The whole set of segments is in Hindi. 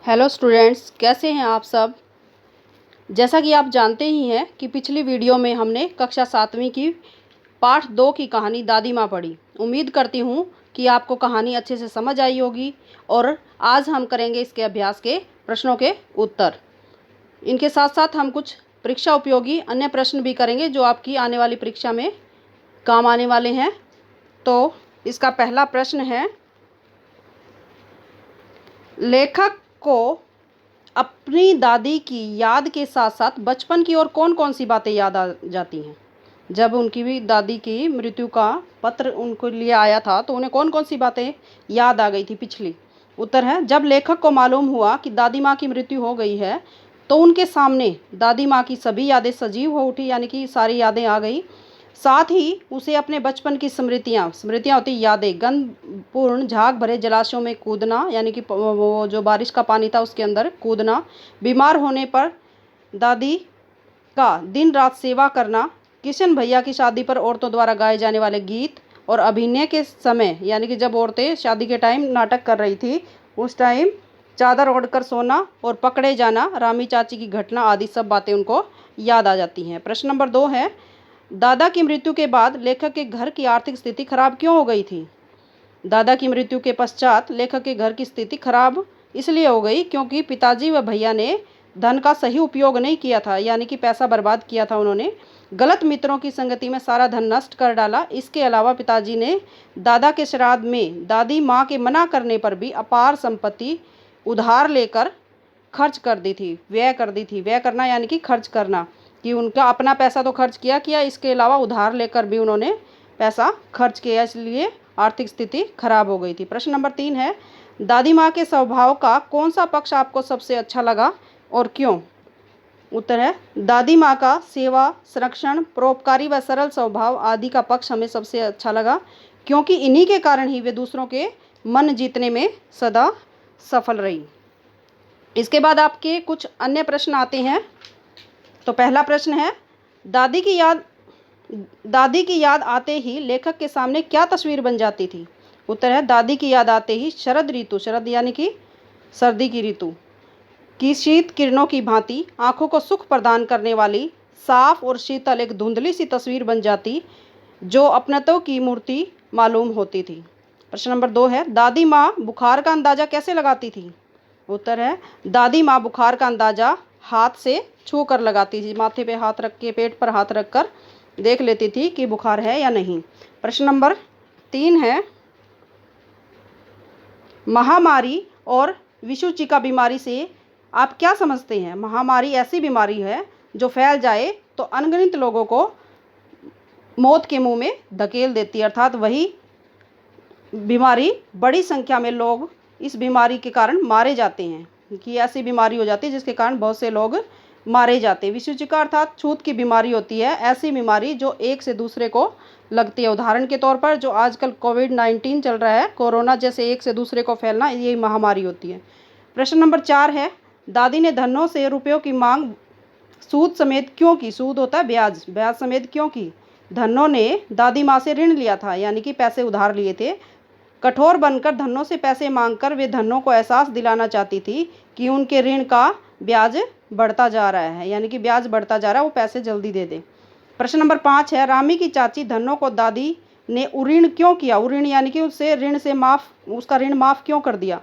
हेलो स्टूडेंट्स, कैसे हैं आप सब। जैसा कि आप जानते ही हैं कि पिछली वीडियो में हमने कक्षा 7वीं की पाठ 2 की कहानी दादी माँ पढ़ी। उम्मीद करती हूँ कि आपको कहानी अच्छे से समझ आई होगी और आज हम करेंगे इसके अभ्यास के प्रश्नों के उत्तर। इनके साथ साथ हम कुछ परीक्षा उपयोगी अन्य प्रश्न भी करेंगे जो आपकी आने वाली परीक्षा में काम आने वाले हैं। तो इसका पहला प्रश्न है, लेखक को अपनी दादी की याद के साथ साथ बचपन की और कौन कौन सी बातें याद आ जाती हैं। जब उनकी भी दादी की मृत्यु का पत्र उनको लिए आया था तो उन्हें कौन कौन सी बातें याद आ गई थी पिछली। उत्तर है, जब लेखक को मालूम हुआ कि दादी माँ की मृत्यु हो गई है तो उनके सामने दादी माँ की सभी यादें सजीव हो उठी, यानी कि सारी यादें आ गई। साथ ही उसे अपने बचपन की स्मृतियाँ होती यादें, गंधपूर्ण झाग भरे जलाशयों में कूदना, यानी कि वो जो बारिश का पानी था उसके अंदर कूदना, बीमार होने पर दादी का दिन रात सेवा करना, किशन भैया की शादी पर औरतों द्वारा गाए जाने वाले गीत और अभिनय के समय, यानी कि जब औरतें शादी के टाइम नाटक कर रही थी उस टाइम चादर ओढ़कर सोना और पकड़े जाना, रामी चाची की घटना आदि सब बातें उनको याद आ जाती हैं। प्रश्न नंबर 2 है, दादा की मृत्यु के बाद लेखक के घर की आर्थिक स्थिति खराब क्यों हो गई थी। दादा की मृत्यु के पश्चात लेखक के घर की स्थिति खराब इसलिए हो गई क्योंकि पिताजी व भैया ने धन का सही उपयोग नहीं किया था, यानी कि पैसा बर्बाद किया था उन्होंने। गलत मित्रों की संगति में सारा धन नष्ट कर डाला। इसके अलावा पिताजी ने दादा के श्राद्ध में दादी माँ के मना करने पर भी अपार संपत्ति उधार लेकर खर्च कर दी थी, व्यय कर दी थी। व्यय करना यानी कि खर्च करना, कि उनका अपना पैसा तो खर्च किया, इसके अलावा उधार लेकर भी उन्होंने पैसा खर्च किया, इसलिए आर्थिक स्थिति खराब हो गई थी। प्रश्न नंबर 3 है, दादी माँ के स्वभाव का कौन सा पक्ष आपको सबसे अच्छा लगा और क्यों। उत्तर है, दादी माँ का सेवा, संरक्षण, परोपकारी व सरल स्वभाव आदि का पक्ष हमें सबसे अच्छा लगा, क्योंकि इन्हीं के कारण ही वे दूसरों के मन जीतने में सदा सफल रही। इसके बाद आपके कुछ अन्य प्रश्न आते हैं। तो पहला प्रश्न है, दादी की याद आते ही लेखक के सामने क्या तस्वीर बन जाती थी। उत्तर है, दादी की याद आते ही शरद ऋतु, शरद यानी कि सर्दी की ऋतु की शीत किरणों की भांति आंखों को सुख प्रदान करने वाली साफ और शीतल एक धुंधली सी तस्वीर बन जाती जो अपनत्व की मूर्ति मालूम होती थी। प्रश्न नंबर 2 है, दादी माँ बुखार का अंदाजा कैसे लगाती थी। उत्तर है, दादी माँ बुखार का अंदाजा हाथ से छू कर लगाती थी, माथे पे हाथ रख के, पेट पर हाथ रख कर देख लेती थी कि बुखार है या नहीं। प्रश्न नंबर 3 है, महामारी और विषुचिका बीमारी से आप क्या समझते हैं। महामारी ऐसी बीमारी है जो फैल जाए तो अनगिनत लोगों को मौत के मुंह में धकेल देती है, अर्थात वही बीमारी बड़ी संख्या में लोग इस बीमारी के कारण मारे जाते हैं, कि ऐसी बीमारी हो जाती है जिसके कारण बहुत से लोग मारे जाते हैं। विषुचिका अर्थात छूत की बीमारी होती है, ऐसी बीमारी जो एक से दूसरे को लगती है। उदाहरण के तौर पर जो आजकल कोविड-19 चल रहा है, कोरोना जैसे एक से दूसरे को फैलना, ये महामारी होती है। प्रश्न नंबर 4 है, दादी ने धनों से रुपयों की मांग सूद समेत क्यों की। सूद होता है ब्याज, ब्याज समेत क्यों की। धनों ने दादी माँ से ऋण लिया था, यानी कि पैसे उधार लिए थे। कठोर बनकर धनों से पैसे मांगकर वे धनों को एहसास दिलाना चाहती थी कि उनके ऋण का ब्याज बढ़ता जा रहा है, यानी कि ब्याज बढ़ता जा रहा है, वो पैसे जल्दी दे दें। प्रश्न नंबर 5 है, रामी की चाची धनों को दादी ने उऋण क्यों किया। उऋण यानी कि उसका ऋण माफ़ क्यों कर दिया।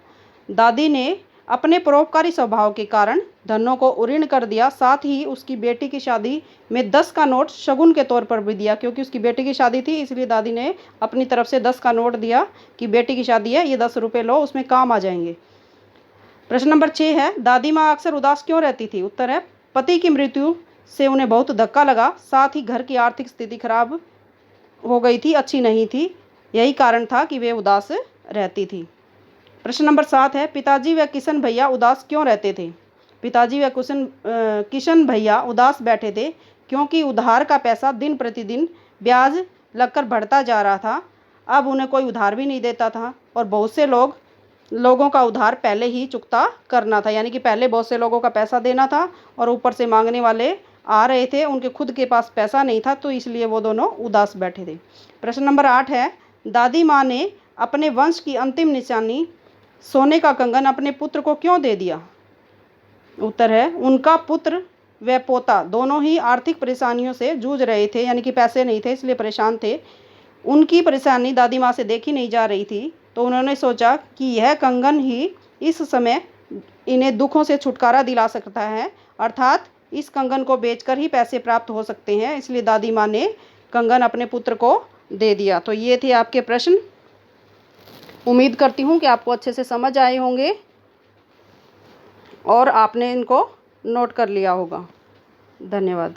दादी ने अपने परोपकारी स्वभाव के कारण धनों को उऋण कर दिया। साथ ही उसकी बेटी की शादी में 10 का नोट शगुन के तौर पर भी दिया, क्योंकि उसकी बेटी की शादी थी, इसलिए दादी ने अपनी तरफ से 10 का नोट दिया कि बेटी की शादी है, ये 10 रुपये लो, उसमें काम आ जाएंगे। प्रश्न नंबर 6 है, दादी माँ अक्सर उदास क्यों रहती थी। उत्तर है, पति की मृत्यु से उन्हें बहुत धक्का लगा, साथ ही घर की आर्थिक स्थिति खराब हो गई थी, अच्छी नहीं थी, यही कारण था कि वे उदास रहती थी। प्रश्न नंबर 7 है, पिताजी व किशन भैया उदास क्यों रहते थे। पिताजी व किशन भैया उदास बैठे थे क्योंकि उधार का पैसा दिन प्रतिदिन ब्याज लगकर बढ़ता जा रहा था। अब उन्हें कोई उधार भी नहीं देता था और बहुत से लोगों का उधार पहले ही चुकता करना था, यानी कि पहले बहुत से लोगों का पैसा देना था और ऊपर से मांगने वाले आ रहे थे, उनके खुद के पास पैसा नहीं था, तो इसलिए वो दोनों उदास बैठे थे। प्रश्न नंबर 8 है, दादी माँ ने अपने वंश की अंतिम निशानी सोने का कंगन अपने पुत्र को क्यों दे दिया? उत्तर है, उनका पुत्र व पोता दोनों ही आर्थिक परेशानियों से जूझ रहे थे, यानी कि पैसे नहीं थे इसलिए परेशान थे। उनकी परेशानी दादी माँ से देखी नहीं जा रही थी, तो उन्होंने सोचा कि यह कंगन ही इस समय इन्हें दुखों से छुटकारा दिला सकता है, अर्थात इस कंगन को बेचकर ही पैसे प्राप्त हो सकते हैं, इसलिए दादी माँ ने कंगन अपने पुत्र को दे दिया। तो ये थे आपके प्रश्न। उम्मीद करती हूँ कि आपको अच्छे से समझ आए होंगे और आपने इनको नोट कर लिया होगा। धन्यवाद।